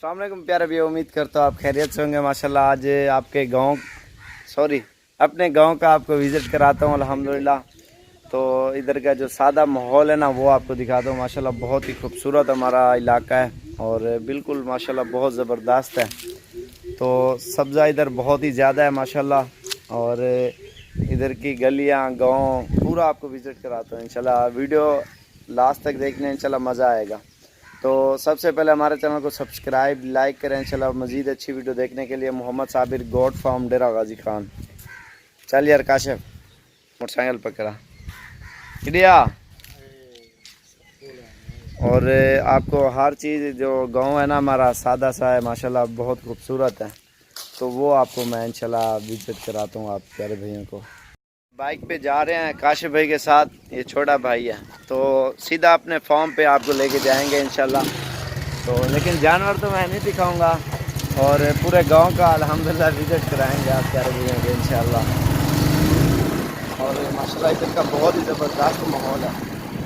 अस्सलाम वालेकुम प्यारे भैया, उम्मीद करता हूँ आप खैरियत से होंगे। माशाल्लाह आज आपके गांव अपने गांव का आपको विज़िट कराता हूँ अल्हम्दुलिल्लाह। तो इधर का जो सादा माहौल है ना वो आपको दिखाता हूँ। माशाल्लाह बहुत ही खूबसूरत हमारा इलाका है और बिल्कुल माशाल्लाह बहुत ज़बरदस्त है। तो सब्ज़ा इधर बहुत ही ज़्यादा है माशाल्लाह। और इधर की गलियाँ गाँव पूरा आपको विज़िट कराता हूँ इंशाल्लाह। वीडियो लास्ट तक देखने इंशाल्लाह मज़ा आएगा। तो सबसे पहले हमारे चैनल को सब्सक्राइब लाइक करें इंशाल्लाह। मज़ीद अच्छी वीडियो देखने के लिए मोहम्मद साबिर गोड फार्म डेरा गाजी खान। चल यार काशिफ मोटरसाइकिल पकड़ा इंडिया। और आपको हर चीज़ जो गांव है ना हमारा सादा सा है माशाल्लाह, बहुत खूबसूरत है। तो वो आपको मैं इंशाल्लाह विजिट कराता हूँ आप प्यारे भैया को। बाइक पे जा रहे हैं काशिफ भाई के साथ, ये छोटा भाई है। तो सीधा अपने फार्म पे आपको लेके जाएंगे इंशाल्लाह। तो लेकिन जानवर तो मैं नहीं दिखाऊंगा और पूरे गांव का अल्हम्दुलिल्लाह विजिट कराएंगे आप प्यारे भैया को इंशाल्लाह। और माशाल्लाह इधर का बहुत ही ज़बरदस्त माहौल है,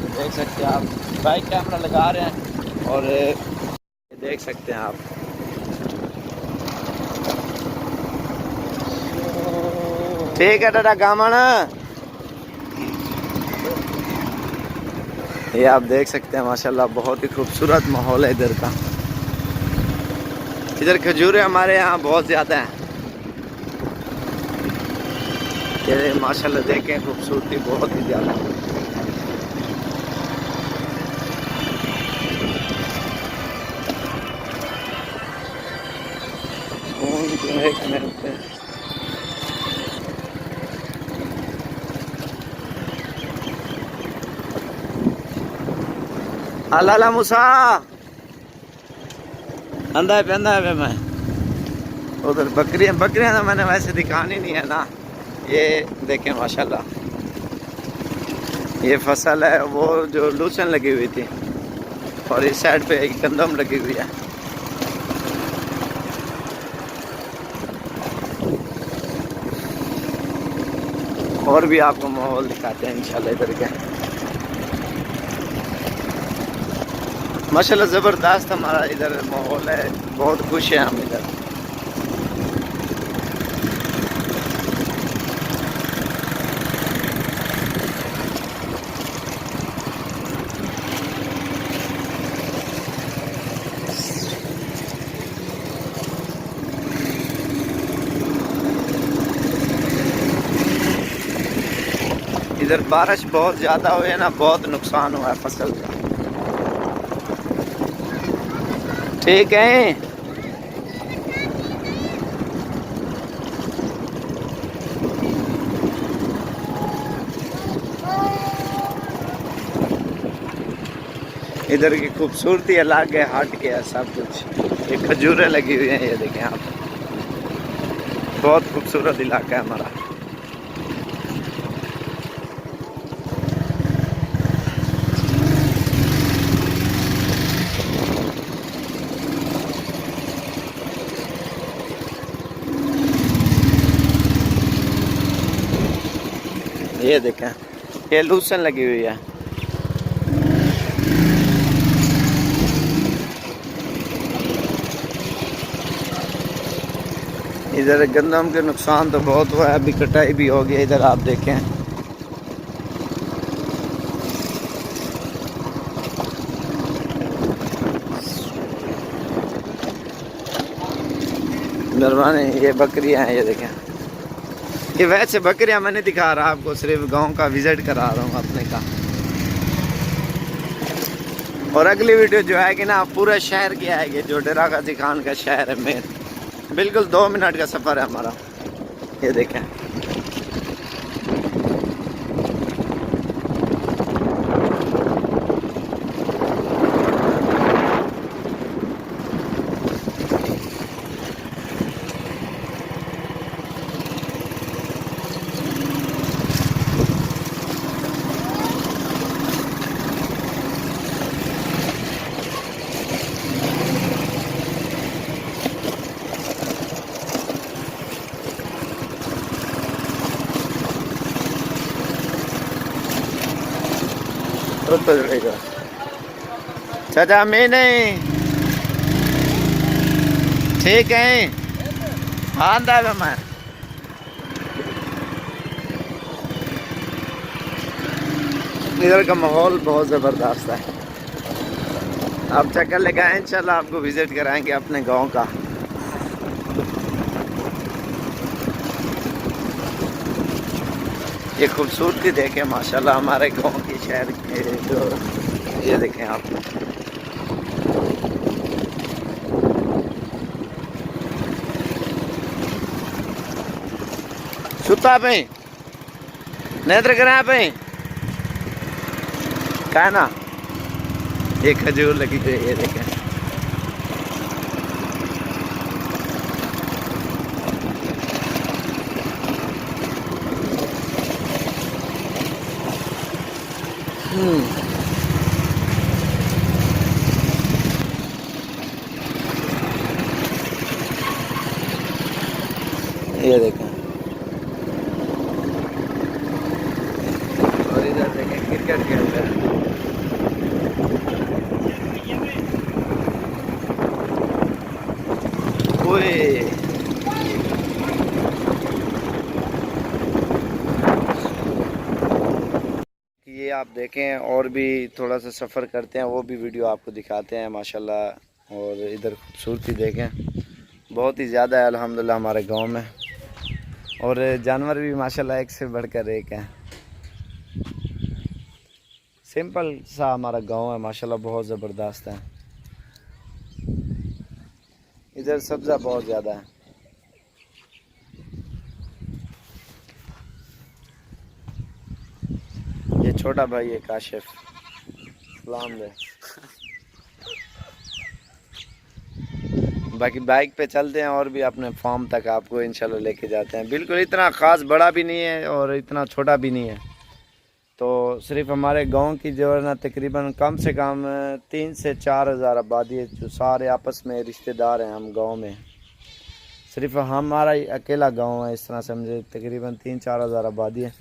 तो देख सकते हैं आप। बाइक कैमरा लगा रहे हैं और ये देख सकते हैं आप। ठीक है टाटा गामन, ये आप देख सकते हैं माशाल्लाह बहुत ही खूबसूरत माहौल है इधर का। इधर खजूरें हमारे यहाँ बहुत ज़्यादा हैं। ये माशाल्लाह देखें खूबसूरती बहुत ही ज़्यादा है। अल्लाह मूसा अंधा है मैं। उधर बकरियां तो मैंने वैसे दिखानी नहीं है ना। ये देखें माशाल्लाह, ये फसल है वो जो लूसन लगी हुई थी और इस साइड पे एक गंदम लगी हुई है। और भी आपको माहौल दिखाते हैं इंशाल्लाह इधर के। माशाल्लाह ज़बरदस्त हमारा इधर माहौल है, बहुत खुश हैं हम इधर। इधर बारिश बहुत ज़्यादा हुई है ना, बहुत नुकसान हुआ है फसल का। ठीक है, इधर की खूबसूरती अलग है, हट के है सब कुछ। ये खजूरें लगी हुई हैं, ये देखें आप। बहुत खूबसूरत इलाका है हमारा। ये देखें, ये लूसन लगी हुई है। इधर गंदम के नुकसान तो बहुत हुआ है, अभी कटाई भी हो गई। इधर आप देखें नरवाने, ये बकरियां हैं, ये देखें। ये वैसे बकरियां मैं नहीं दिखा रहा आपको, सिर्फ गांव का विजिट करा रहा हूँ अपने का। और अगली वीडियो जो आएगी ना पूरा शहर की आएगी, जो डेरा गाजी खान का शहर है मेन। बिल्कुल 2 मिनट का सफ़र है हमारा। ये देखें तो रहेगा चाचा मैं नहीं। ठीक है हाँ दादा मैं इधर का माहौल बहुत ज़बरदस्त है। आप चक्कर लगाएं, इंशाल्लाह आपको विजिट कराएंगे अपने गांव का। ये खूबसूरती देखें माशाल्लाह हमारे गांव की शहर के जो ये देखें आप। सुता पे नेत्र करा पे क्या ना ये खजूर लगी हुई ये देखें। ये देखें और इधर देखें क्रिकेट खेल रहे हैं। ओए ये आप देखें और भी थोड़ा सा सफ़र करते हैं, वो भी वीडियो आपको दिखाते हैं माशाल्लाह। और इधर खूबसूरती देखें बहुत ही ज़्यादा है अल्हम्दुलिल्लाह हमारे गांव में। और जानवर भी माशाल्लाह एक से बढ़कर एक हैं। सिंपल सा हमारा गांव है माशाल्लाह, बहुत ज़बरदस्त है। इधर सब्ज़ा बहुत ज़्यादा है। ये छोटा भाई है काशिफ, सलाम दे। बाकी बाइक पे चलते हैं और भी अपने फार्म तक आपको इंशाल्लाह लेके जाते हैं। बिल्कुल इतना ख़ास बड़ा भी नहीं है और इतना छोटा भी नहीं है। तो सिर्फ हमारे गांव की जो है ना तकरीबन कम से कम 3 से 4 हज़ार आबादी है, जो सारे आपस में रिश्तेदार हैं हम गांव में। सिर्फ हमारा ही अकेला गांव है, इस तरह समझे तकरीबन 3-4 हज़ार आबादी है।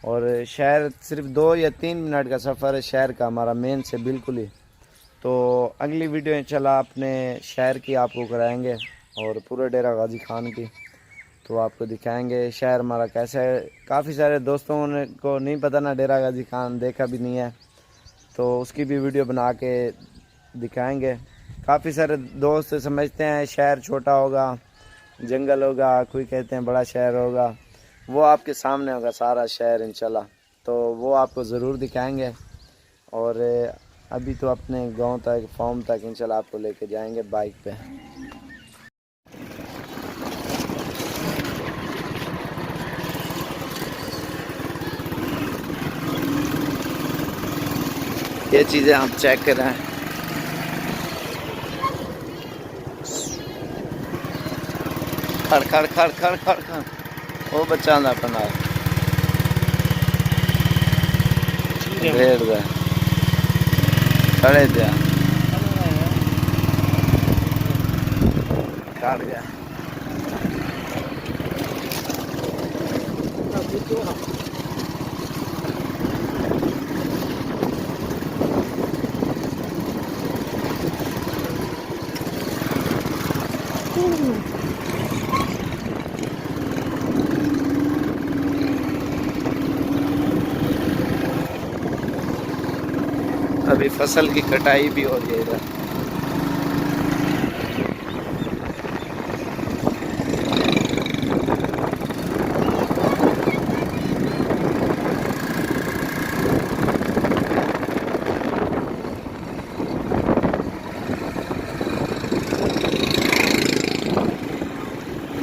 और शहर सिर्फ 2 या 3 मिनट का सफ़र है शहर का हमारा मेन से बिल्कुल ही। तो अगली वीडियो इंशाल्लाह अपने शहर की आपको कराएंगे और पूरे डेरा गाजी खान की तो आपको दिखाएंगे शहर हमारा कैसा है। काफ़ी सारे दोस्तों को नहीं पता ना डेरा गाजी खान, देखा भी नहीं है, तो उसकी भी वीडियो बना के दिखाएंगे। काफ़ी सारे दोस्त समझते हैं शहर छोटा होगा, जंगल होगा, कोई कहते हैं बड़ा शहर होगा। वो आपके सामने होगा सारा शहर इंशाल्लाह, तो वो आपको ज़रूर दिखाएंगे। और अभी तो अपने गांव तक फार्म तक इंशाल्लाह आपको लेके जाएंगे बाइक पे। ये चीज़ें आप चेक करें। खड़ खड़ खड़ खड़ खड़ खड़ वो बच्चा ना अपना भेड़ दे खड़े दिया काट गया। अभी फसल की कटाई भी हो रही है।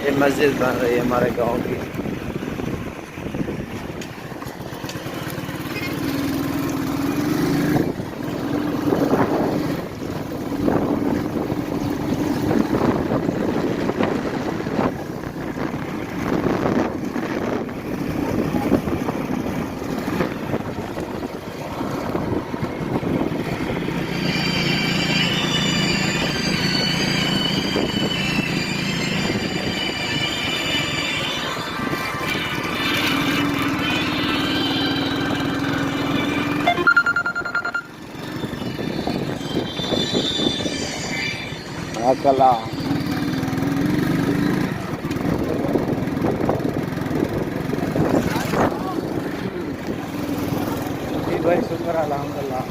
ये मस्जिद बन रही है हमारे गांव की। कला अल्हम्दुलिल्लाह।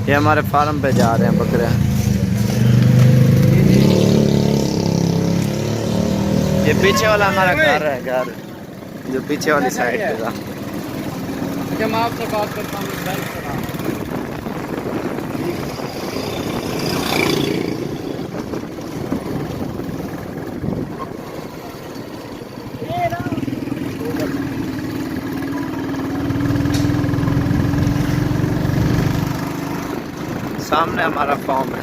ये हमारे फार्म पे जा रहे हैं बकरे। ये पीछे वाला हमारा घर है, घर जो पीछे वाली साइड पे था। जब मैं आपसे बात करता हूँ सामने हमारा फार्म है।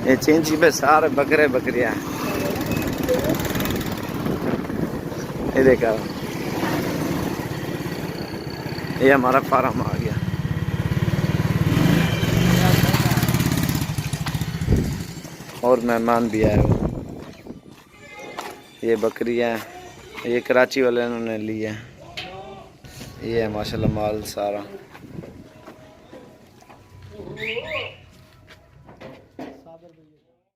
ये चेंची पे सारे बकरे बकरियां हैं। ये देखा, ये हमारा फार्म आ गया। और मेहमान भी आए हो। ये बकरियां, ये कराची वाले इन्होंने लिए हैं। ये है माशाल्लाह माल सारा।